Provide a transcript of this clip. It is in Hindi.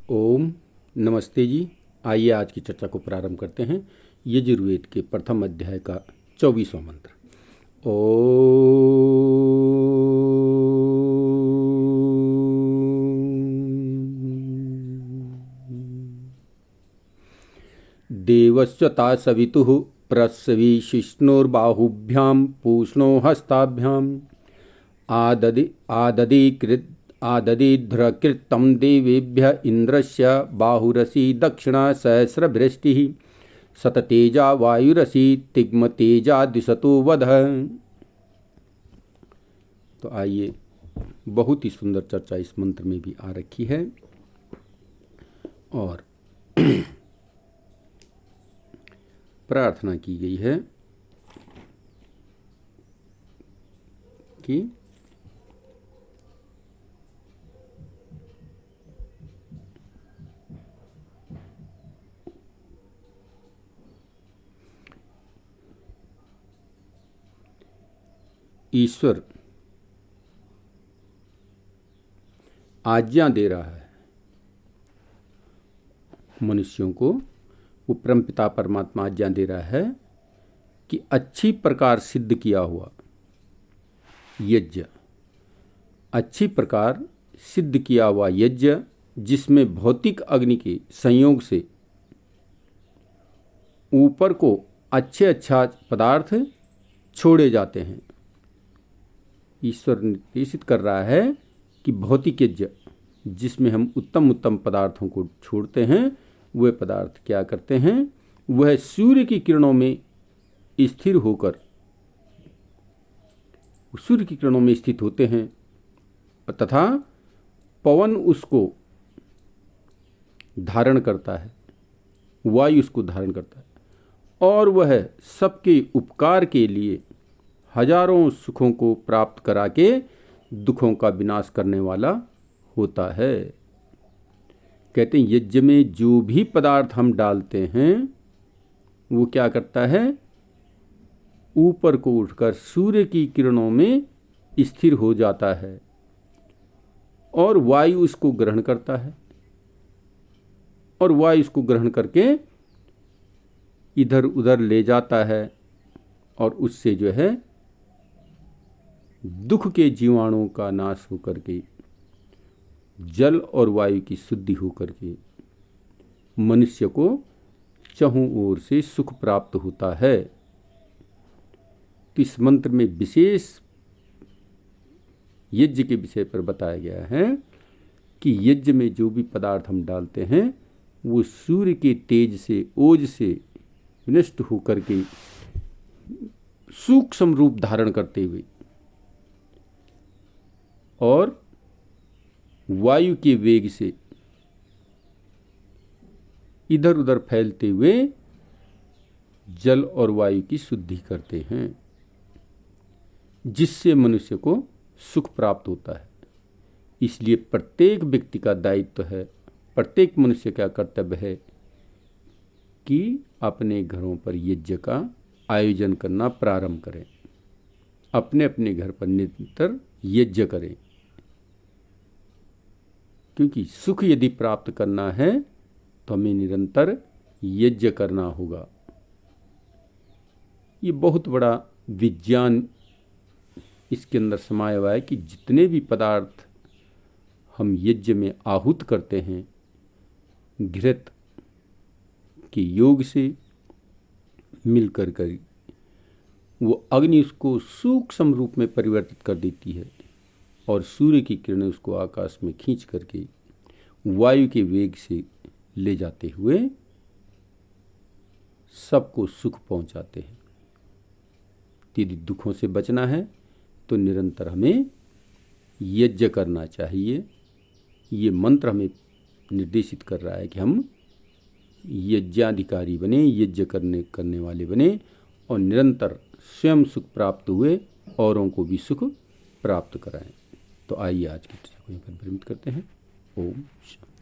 ओम नमस्ते जी। आइए आज की चर्चा को प्रारंभ करते हैं। यजुर्वेद के प्रथम अध्याय का 24वां मंत्र। देवस्वता सवितुः प्रस्वी शिष्णुर्बाहुभ्यां पूष्णो हस्ताभ्याम् आददिध्रकृतं देवेभ्य इंद्रस्य बाहुरसी दक्षिणा सहस्रभृष्टिः शततेजा वायुरसी तिग्मतेजा दिशतु वध। तो आइए, बहुत ही सुंदर चर्चा इस मंत्र में भी आ रखी है और प्रार्थना की गई है कि ईश्वर आज्ञा दे रहा है मनुष्यों को। वो परमपिता परमात्मा आज्ञा दे रहा है कि अच्छी प्रकार सिद्ध किया हुआ यज्ञ, अच्छी प्रकार सिद्ध किया हुआ यज्ञ, जिसमें भौतिक अग्नि के संयोग से ऊपर को अच्छा पदार्थ छोड़े जाते हैं। ईश्वर निर्देशित कर रहा है कि भौतिक यज्ञ जिसमें हम उत्तम उत्तम पदार्थों को छोड़ते हैं, वे पदार्थ क्या करते हैं, वह सूर्य की किरणों में स्थिर होकर सूर्य की किरणों में स्थित होते हैं तथा पवन उसको धारण करता है, वायु उसको धारण करता है और वह सबके उपकार के लिए हजारों सुखों को प्राप्त करा के दुखों का विनाश करने वाला होता है। कहते हैं यज्ञ में जो भी पदार्थ हम डालते हैं वो क्या करता है, ऊपर को उठकर सूर्य की किरणों में स्थिर हो जाता है और वायु उसको ग्रहण करता है और वायु उसको ग्रहण करके इधर उधर ले जाता है और उससे जो है दुख के जीवाणुओं का नाश होकर के जल और वायु की शुद्धि होकर के मनुष्य को चहुं ओर से सुख प्राप्त होता है। तो इस मंत्र में विशेष यज्ञ के विषय पर बताया गया है कि यज्ञ में जो भी पदार्थ हम डालते हैं वो सूर्य के तेज से, ओज से विनष्ट होकर के सूक्ष्म रूप धारण करते हुए और वायु के वेग से इधर उधर फैलते हुए जल और वायु की शुद्धि करते हैं, जिससे मनुष्य को सुख प्राप्त होता है। इसलिए प्रत्येक व्यक्ति का दायित्व है, प्रत्येक मनुष्य का कर्तव्य है कि अपने घरों पर यज्ञ का आयोजन करना प्रारंभ करें, अपने अपने घर पर निरंतर यज्ञ करें, क्योंकि सुख यदि प्राप्त करना है तो हमें निरंतर यज्ञ करना होगा। ये बहुत बड़ा विज्ञान इसके अंदर समाया हुआ है कि जितने भी पदार्थ हम यज्ञ में आहूत करते हैं, घृत के योग से मिलकर वो अग्नि उसको सूक्ष्म रूप में परिवर्तित कर देती है और सूर्य की किरणें उसको आकाश में खींच करके वायु के वेग से ले जाते हुए सबको सुख पहुंचाते हैं। यदि दुखों से बचना है तो निरंतर हमें यज्ञ करना चाहिए। ये मंत्र हमें निर्देशित कर रहा है कि हम यज्ञाधिकारी बने, यज्ञ करने वाले बने और निरंतर स्वयं सुख प्राप्त हुए औरों को भी सुख प्राप्त कराएं। तो आइए आज की चर्चा को यहीं पर विरमित करते हैं। ओम शांति।